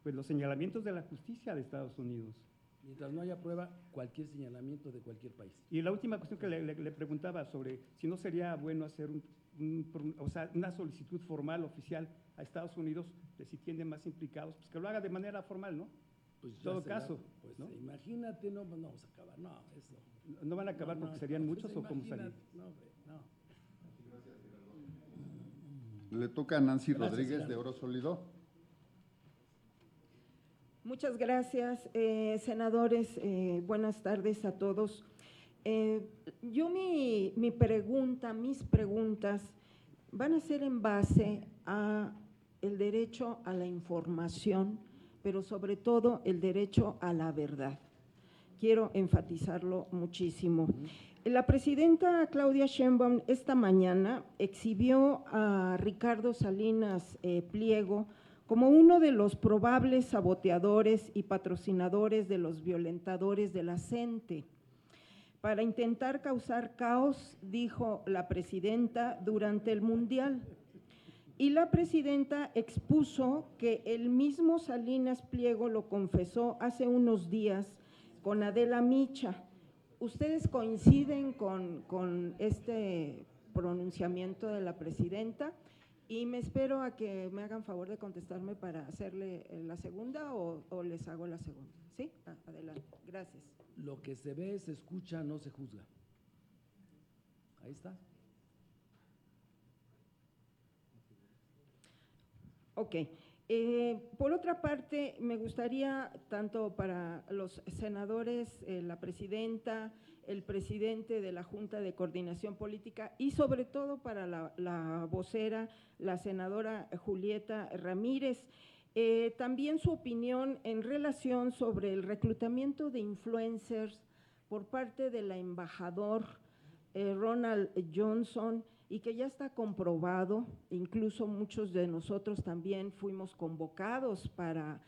pues los señalamientos de la justicia de Estados Unidos. Mientras no haya prueba, cualquier señalamiento de cualquier país. Y la última cuestión que le preguntaba sobre si no sería bueno hacer una solicitud formal, oficial a Estados Unidos, de si tienen más implicados, pues que lo haga de manera formal, ¿no? Pues En todo ya será, caso, pues ¿no? imagínate, no, pues no vamos a acabar, no, eso. ¿No van a acabar No, porque no, serían pues muchos o cómo imagínate, serían? No, hombre, no. Le toca a Nancy Gracias, Rodríguez de Gerardo. Oro Sólido. Muchas gracias, senadores. Buenas tardes a todos. Yo mis preguntas van a ser en base a el derecho a la información, pero sobre todo el derecho a la verdad. Quiero enfatizarlo muchísimo. La presidenta Claudia Sheinbaum esta mañana exhibió a Ricardo Salinas Pliego como uno de los probables saboteadores y patrocinadores de los violentadores de la CENTE. Para intentar causar caos, dijo la presidenta durante el Mundial. Y la presidenta expuso que el mismo Salinas Pliego lo confesó hace unos días con Adela Micha. ¿Ustedes coinciden con este pronunciamiento de la presidenta? Y me espero a que me hagan favor de contestarme para hacerle la segunda o les hago la segunda. ¿Sí? Adelante. Gracias. Lo que se ve, se escucha, no se juzga. Ahí está. Ok. Por otra parte, me gustaría, tanto para los senadores, la presidenta, el presidente de la Junta de Coordinación Política y sobre todo para la vocera, la senadora Julieta Ramírez, también su opinión en relación sobre el reclutamiento de influencers por parte del embajador Ronald Johnson, y que ya está comprobado, incluso muchos de nosotros también fuimos convocados para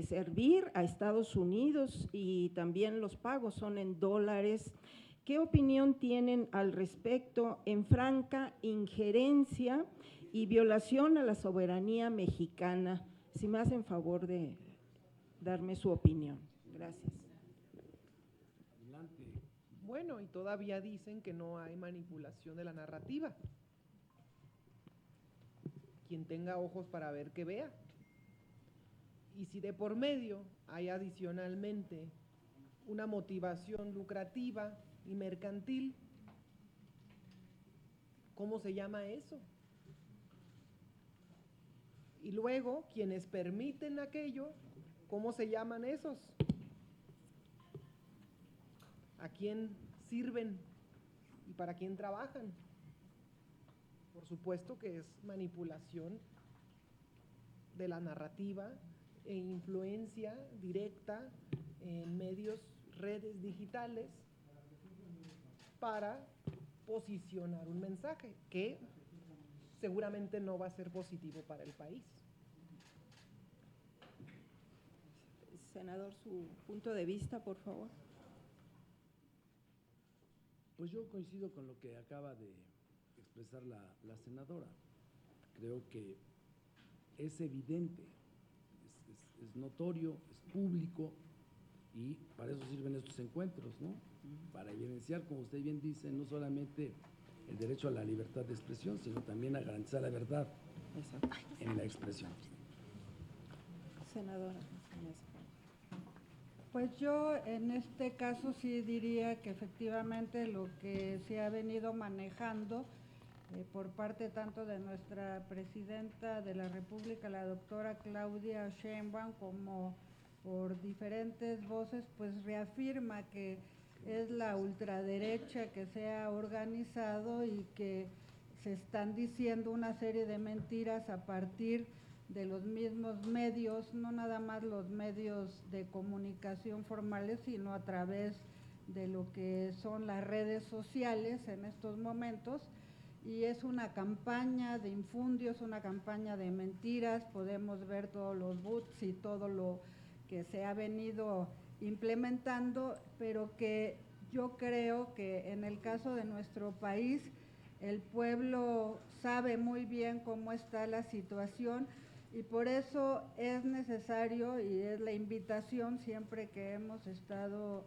servir a Estados Unidos y también los pagos son en dólares. ¿Qué opinión tienen al respecto en franca injerencia y violación a la soberanía mexicana? Si me hacen favor de darme su opinión. Gracias. Adelante. Bueno, y todavía dicen que no hay manipulación de la narrativa. Quien tenga ojos para ver, que vea. Y si de por medio hay adicionalmente una motivación lucrativa y mercantil, ¿cómo se llama eso? Y luego, quienes permiten aquello, ¿cómo se llaman esos? ¿A quién sirven y para quién trabajan? Por supuesto que es manipulación de la narrativa e influencia directa en medios, redes digitales para posicionar un mensaje que seguramente no va a ser positivo para el país. Senador, su punto de vista, por favor. Pues yo coincido con lo que acaba de expresar la senadora. Creo que es evidente, es notorio, es público y para eso sirven estos encuentros, ¿no? Para evidenciar, como usted bien dice, no solamente el derecho a la libertad de expresión, sino también a garantizar la verdad en la expresión. Senadora. Pues yo en este caso sí diría que efectivamente lo que se ha venido manejando por parte tanto de nuestra presidenta de la República, la doctora Claudia Sheinbaum, como por diferentes voces, pues reafirma que es la ultraderecha que se ha organizado y que se están diciendo una serie de mentiras a partir de los mismos medios, no nada más los medios de comunicación formales, sino a través de lo que son las redes sociales en estos momentos, y es una campaña de infundios, una campaña de mentiras. Podemos ver todos los bots y todo lo que se ha venido implementando, pero que yo creo que en el caso de nuestro país, el pueblo sabe muy bien cómo está la situación y por eso es necesario, y es la invitación siempre que hemos estado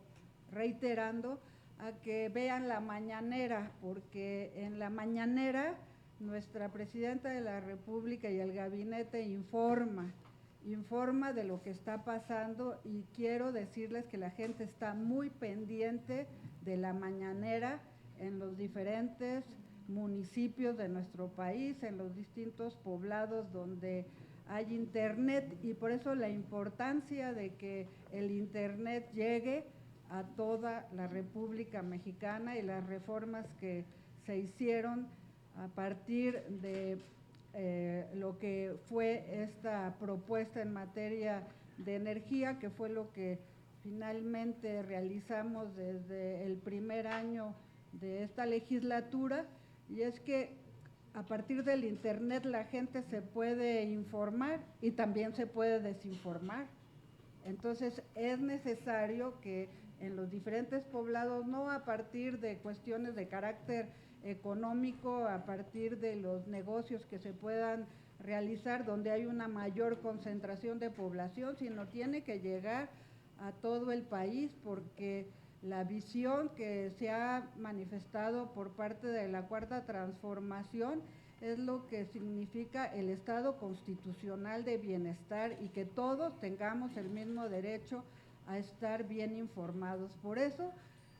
reiterando, a que vean la mañanera, porque en la mañanera nuestra Presidenta de la República y el gabinete informa de lo que está pasando, y quiero decirles que la gente está muy pendiente de la mañanera en los diferentes municipios de nuestro país, en los distintos poblados donde hay internet, y por eso la importancia de que el internet llegue a toda la República Mexicana y las reformas que se hicieron a partir de lo que fue esta propuesta en materia de energía, que fue lo que finalmente realizamos desde el primer año de esta legislatura, y es que a partir del internet la gente se puede informar y también se puede desinformar. Entonces es necesario que en los diferentes poblados, no a partir de cuestiones de carácter económico, a partir de los negocios que se puedan realizar donde hay una mayor concentración de población, sino tiene que llegar a todo el país, porque la visión que se ha manifestado por parte de la Cuarta Transformación es lo que significa el Estado constitucional de bienestar y que todos tengamos el mismo derecho a estar bien informados. Por eso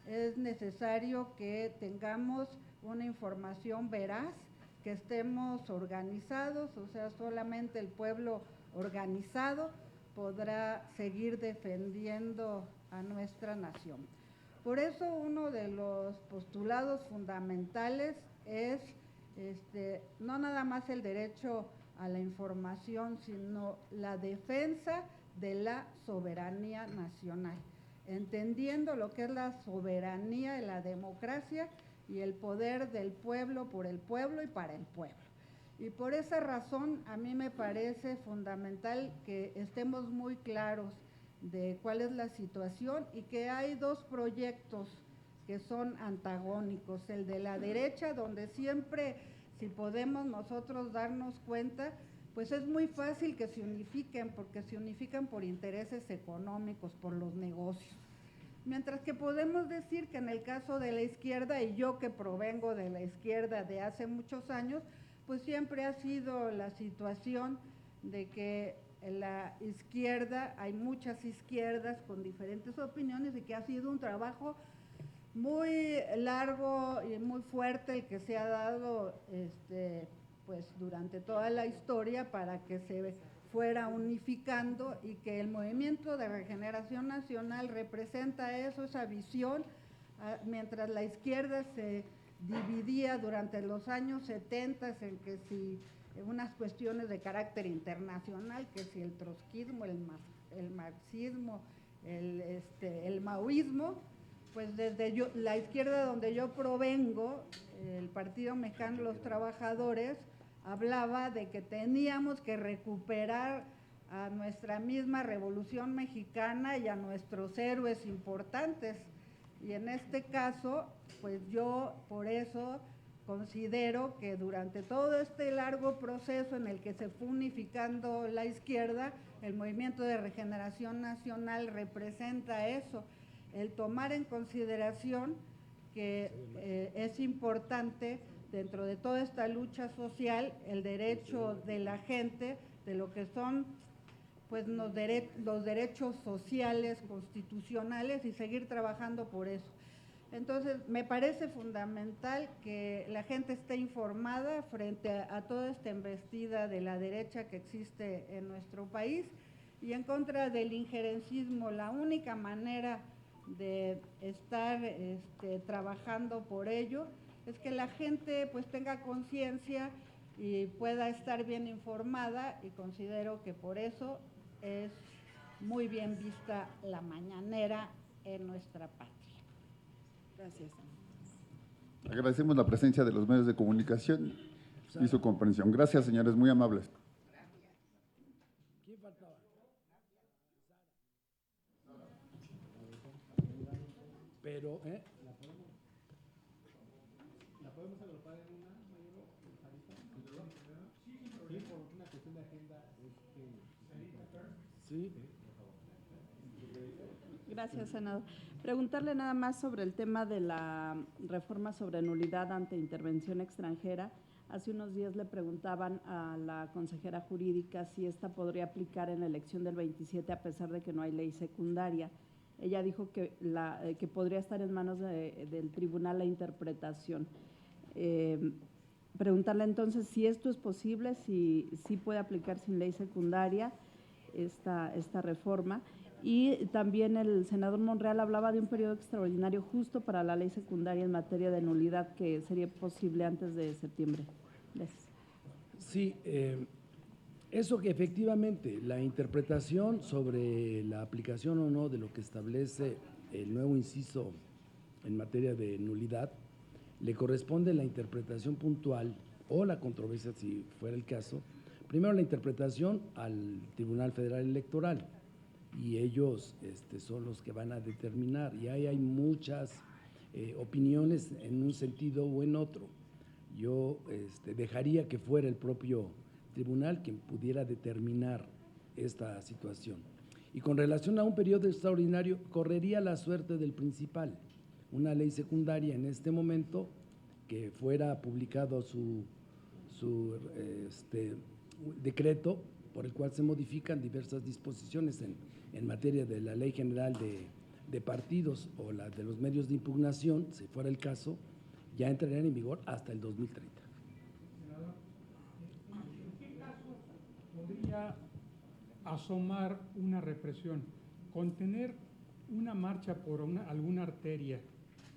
es necesario que tengamos una información veraz, que estemos organizados, o sea, solamente el pueblo organizado podrá seguir defendiendo a nuestra nación. Por eso uno de los postulados fundamentales es no nada más el derecho a la información, sino la defensa de la soberanía nacional, entendiendo lo que es la soberanía de la democracia y el poder del pueblo por el pueblo y para el pueblo. Y por esa razón a mí me parece fundamental que estemos muy claros de cuál es la situación y que hay dos proyectos que son antagónicos, el de la derecha, donde siempre, si podemos nosotros darnos cuenta, pues es muy fácil que se unifiquen, porque se unifican por intereses económicos, por los negocios. Mientras que podemos decir que en el caso de la izquierda, y yo que provengo de la izquierda de hace muchos años, pues siempre ha sido la situación de que en la izquierda hay muchas izquierdas con diferentes opiniones y que ha sido un trabajo muy largo y muy fuerte el que se ha dado pues durante toda la historia para que se fuera unificando, y que el Movimiento de Regeneración Nacional representa eso, esa visión, mientras la izquierda se dividía durante los años 70 en que si unas cuestiones de carácter internacional, que si el trotskismo, el marxismo, el maoísmo, pues desde la izquierda donde yo provengo, el Partido Mexicano de los Trabajadores, hablaba de que teníamos que recuperar a nuestra misma Revolución Mexicana y a nuestros héroes importantes. Y en este caso, pues yo por eso considero que durante todo este largo proceso en el que se fue unificando la izquierda, el Movimiento de Regeneración Nacional representa eso, el tomar en consideración que es importante dentro de toda esta lucha social el derecho de la gente, de lo que son pues los derechos sociales, constitucionales, y seguir trabajando por eso. Entonces, me parece fundamental que la gente esté informada frente a toda esta embestida de la derecha que existe en nuestro país y en contra del injerencismo. La única manera de estar trabajando por ello es que la gente pues tenga conciencia y pueda estar bien informada, y considero que por eso es muy bien vista la mañanera en nuestra patria. Gracias. Agradecemos la presencia de los medios de comunicación y su comprensión. Gracias, señores, muy amables. ¿Quién faltaba? Pero, ¿La podemos agrupar en una, Mayelo? Sí, por una cuestión de agenda. sí. Gracias, senador. Preguntarle nada más sobre el tema de la reforma sobre nulidad ante intervención extranjera. Hace unos días le preguntaban a la consejera jurídica si esta podría aplicar en la elección del 27 a pesar de que no hay ley secundaria. Ella dijo que podría estar en manos del tribunal la interpretación. Preguntarle entonces si esto es posible, si puede aplicar sin ley secundaria esta reforma. Y también el senador Monreal hablaba de un periodo extraordinario justo para la ley secundaria en materia de nulidad que sería posible antes de septiembre. Gracias. Sí, eso que efectivamente la interpretación sobre la aplicación o no de lo que establece el nuevo inciso en materia de nulidad, le corresponde la interpretación puntual o la controversia, si fuera el caso, primero la interpretación al Tribunal Federal Electoral, y ellos son los que van a determinar, y ahí hay muchas opiniones en un sentido o en otro. Yo dejaría que fuera el propio tribunal quien pudiera determinar esta situación. Y con relación a un periodo extraordinario, correría la suerte del principal, una ley secundaria en este momento que fuera publicado su decreto por el cual se modifican diversas disposiciones en materia de la Ley General de Partidos o la de los medios de impugnación, si fuera el caso, ya entrarían en vigor hasta el 2030. Senador, ¿en qué casos podría asomar una represión? Contener una marcha por alguna arteria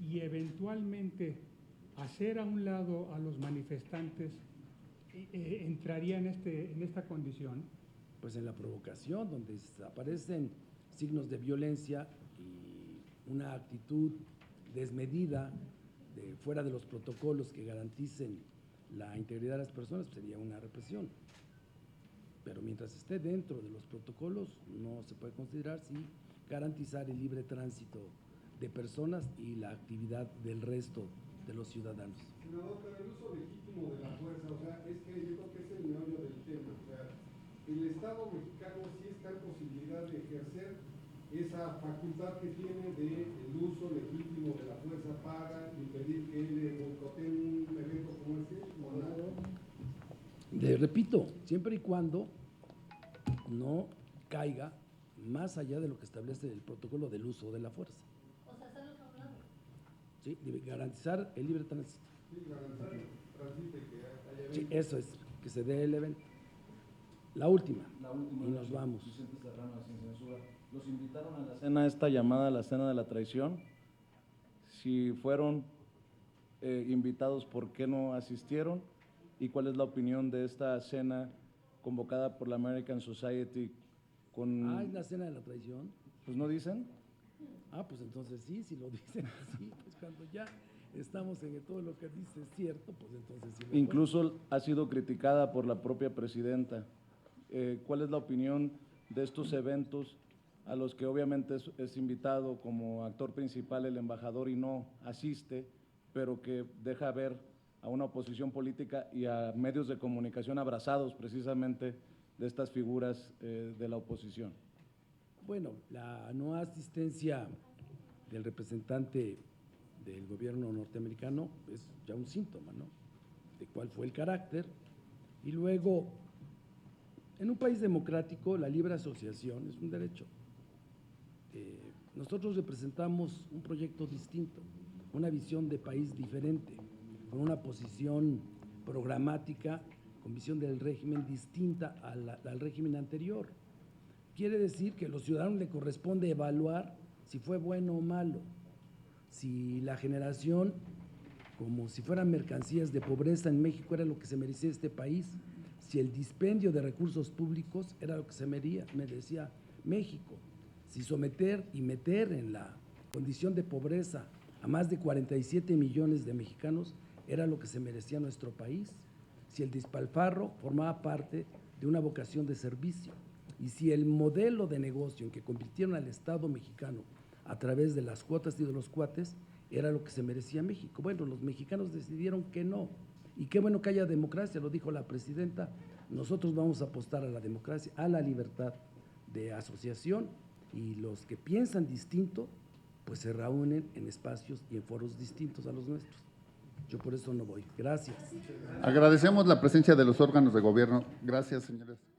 y eventualmente hacer a un lado a los manifestantes, ¿entraría en esta condición? Pues en la provocación, donde aparecen signos de violencia y una actitud desmedida fuera de los protocolos que garanticen la integridad de las personas, pues sería una represión. Pero mientras esté dentro de los protocolos, no se puede considerar sin garantizar el libre tránsito de personas y la actividad del resto de los ciudadanos. Senador, pero el uso legítimo de la fuerza, o sea, es que yo creo que es el meollo del tema. O sea, el Estado mexicano sí está en posibilidad de ejercer esa facultad que tiene del uso legítimo de la fuerza para impedir que le boicoteen un evento como este, ¿o no? Le repito, siempre y cuando no caiga más allá de lo que establece el protocolo del uso de la fuerza. O sea, están hablando. Sí, garantizar el libre tránsito. Sí, garantizar el tránsito y que haya Sí, eso es, que se dé el evento. La última y nos vamos. Vicente Serrano, sin censura. ¿Los invitaron a la cena, esta llamada la cena de la traición? Si fueron invitados, ¿por qué no asistieron? ¿Y cuál es la opinión de esta cena convocada por la American Society con… ¿Es la cena de la traición? Pues no dicen. Pues entonces sí, si lo dicen así, pues cuando ya estamos en que todo lo que dice es cierto, pues entonces sí. Incluso ha sido criticada por la propia presidenta. ¿Cuál es la opinión de estos eventos a los que obviamente es invitado como actor principal el embajador y no asiste, pero que deja ver a una oposición política y a medios de comunicación abrazados precisamente de estas figuras de la oposición? Bueno, la no asistencia del representante del gobierno norteamericano es ya un síntoma, ¿no?, de cuál fue el carácter. Y luego, en un país democrático, la libre asociación es un derecho. Nosotros representamos un proyecto distinto, una visión de país diferente, con una posición programática, con visión del régimen distinta al régimen anterior. Quiere decir que a los ciudadanos le corresponde evaluar si fue bueno o malo, si la generación, como si fueran mercancías de pobreza en México, era lo que se merecía este país, si el dispendio de recursos públicos era lo que se merecía México, si someter y meter en la condición de pobreza a más de 47 millones de mexicanos era lo que se merecía nuestro país, si el despilfarro formaba parte de una vocación de servicio y si el modelo de negocio en que convirtieron al Estado mexicano a través de las cuotas y de los cuates era lo que se merecía México. Bueno, los mexicanos decidieron que no. Y qué bueno que haya democracia, lo dijo la presidenta. Nosotros vamos a apostar a la democracia, a la libertad de asociación, y los que piensan distinto, pues se reúnen en espacios y en foros distintos a los nuestros. Yo por eso no voy. Gracias. Agradecemos la presencia de los órganos de gobierno. Gracias, señores.